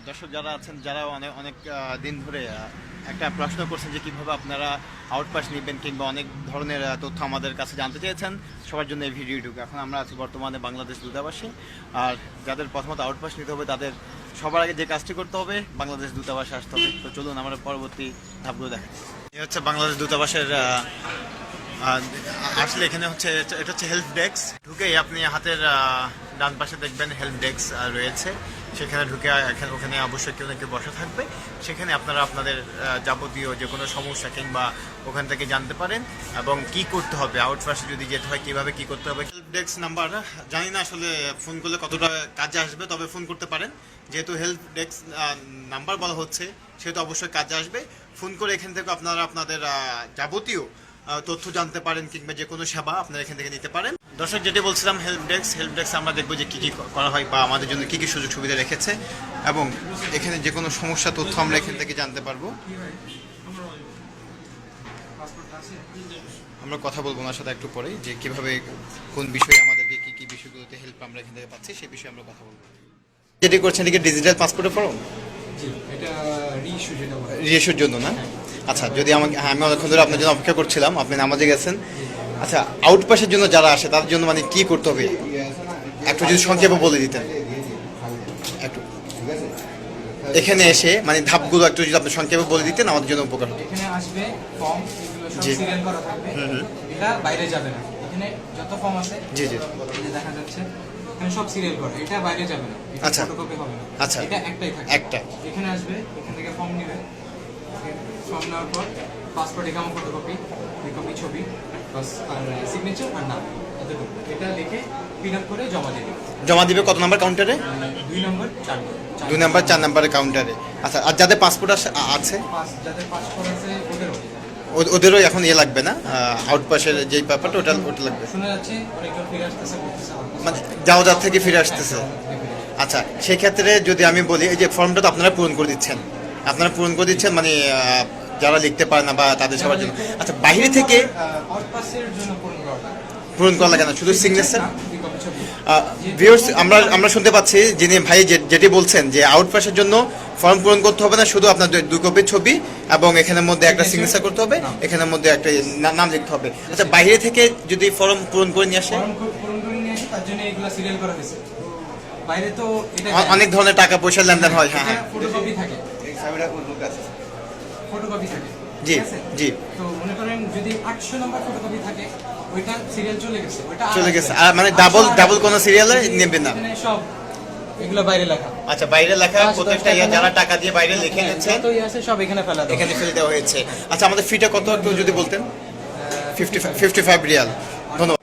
দর্শক যারা আছেন, যারা অনেক অনেক দিন ধরে একটা প্রশ্ন করছেন যে কীভাবে আপনারা আউটপাস নেবেন কিংবা অনেক ধরনের তথ্য আমাদের কাছে জানতে চেয়েছেন, সবার জন্য এই ভিডিওটুকু। এখন আমরা আছি বর্তমানে বাংলাদেশ দূতাবাসে। আর যাদের প্রথমত আউটপাস নিতে হবে তাদের সবার আগে যে কাজটি করতে হবে, বাংলাদেশ দূতাবাসে আসতে হবে। তো চলুন আমরা পরবর্তী ধাপগুলো দেখেন। এই হচ্ছে বাংলাদেশ দূতাবাসের আসলে এখানে হচ্ছে এটা হচ্ছে হেল্প ডেস্ক। ঢুকেই আপনি হাতের ডান পাশে দেখবেন হেল্প ডেস্ক রয়েছে। সেখানে ঢুকে ওখানে অবশ্যই কেউ না কেউ বসা থাকবে। সেখানে আপনারা আপনাদের যাবতীয় যে কোনো সমস্যা কিংবা ওখান থেকে জানতে পারেন এবং কি করতে হবে, আউটপাসে যদি যেতে হয় কীভাবে কি করতে হবে। হেল্প ডেস্ক নাম্বার জানি না আসলে ফোন করলে কতটা কাজে আসবে, তবে ফোন করতে পারেন। যেহেতু হেল্প ডেস্ক নাম্বার বলা হচ্ছে সেহেতু অবশ্যই কাজে আসবে। ফোন করে এখান থেকে আপনারা আপনাদের যাবতীয় তথ্য জানতে পারেন কিংবা যে কোনো সেবা আপনারা এখান থেকে নিতে পারেন। দর্শক, যেটি বলছিলাম হেল্প ডেস্ক আমরা দেখবো যে কী কী করা হয় বা আমাদের জন্য কী কী সুযোগ সুবিধা রেখেছে এবং এখানে যে কোনো সমস্যা তথ্য আমরা এখান থেকে জানতে পারবো। আমরা কথা বলবো ওনার সাথে একটু পরে যে কীভাবে কোন বিষয়ে আমাদেরকে কী কী বিষয়গুলোতে হেল্প আমরা এখান থেকে পাচ্ছি সেই বিষয়ে আমরা কথা বলবো। যেটি করছেন এদিকে ডিজিটাল পাসপোর্টের ফর্ম রিইস্যুর জন্য না? আচ্ছা, যদি আমি অনেকক্ষণ ধরে আপনার জন্য অপেক্ষা করছিলাম, আপনি নামাজে গেছেন। আচ্ছা, আউটপাসের জন্য যারা আসে তাদের জন্য মানে কি করতে হবে একটু যদি সংক্ষেপে বলে দিতেন একটু। এখানে এসে মানে ধাপগুলো একটু যদি আপনি সংক্ষেপে বলে দিতেন আমাদের জন্য উপকার হতো। এখানে আসবে ফর্ম, এগুলো সব সিরিয়াল করা থাকবে। এটা বাইরে যাবে না। এখানে যত ফর্ম আছে জি জি এই যে দেখা যাচ্ছে এখানে সব সিরিয়াল করা, এটা বাইরে যাবে না। এটা আচ্ছা ফটোকপি হবে না। আচ্ছা, এটা একটাই থাকবে। একটা এখানে আসবে, এখান থেকে ফর্ম নেবে। ফর্ম নেওয়ার পর পাসপোর্ট একাম ফটোকপি, দুই কপি ছবি বাস, আর সিগনেচার আর নাম, এটা লিখে ফিল আপ করে জমা দিবে। কত নাম্বার কাউন্টারে? 2 নম্বর 4 2 নাম্বার 4 নাম্বারের কাউন্টারে। আচ্ছা, আর যাদের পাসপোর্ট আছে যাদের পাসপোর্ট আছে ওদেরও এখন লাগবে না, আউটপাসের যেই ব্যাপারটা ওটা লাগবে। শোনা যাচ্ছে অনেকজন ফিরে আসতেছে, মানে যাওয়া থেকে ফিরে আসতেছে। আচ্ছা, সেই ক্ষেত্রে যদি আমি বলি এই যে ফর্মটা তো আপনারা পূরণ করে দিচ্ছেন, মানে যারা লিখতে পারে না বা তাদের সবার জন্য। আচ্ছা, বাইরে থেকে পূরণ করা লাগে না, শুধু সিগনেচার। ভিউয়ার্স, আমরা শুনতে পাচ্ছি যিনি ভাই যেটি বলছেন যে আউটপাসের জন্য ফর্ম পূরণ করতে হবে না, শুধু আপনার 2 কপি ছবি এবং এখানের মধ্যে একটা সিগনেচার করতে হবে, এখানের মধ্যে একটা নাম লিখতে হবে। আচ্ছা, বাইরে থেকে যদি ফর্ম পূরণ করে নিয়ে আসে, তার জন্য এগুলা সিরিয়াল করা হয়েছে। বাইরে তো এটা অনেক ধরনের টাকা পয়সা লেনদেন হয়। হ্যাঁ হ্যাঁ, ফটোকপি থাকে, ফটোকপি থাকে। জি জি, তো মনে করেন যদি 800 নম্বর ফটোকপি থাকে, ওইটা সিরিয়াল চলে গেছে, ওইটা চলে গেছে। আর মানে ডাবল কোন সিরিয়ালে নেবে না, সব এগুলো বাইরে লেখা। আচ্ছা, বাইরে লেখা প্রত্যেকটা যারা টাকা দিয়ে বাইরে লিখে নিচ্ছে তো আছে সব এখানে ফেলে দেওয়া হয়েছে। আচ্ছা, আমাদের ফিটা কত একটু যদি বলতেন? 55 রিয়াল। ধন্যবাদ।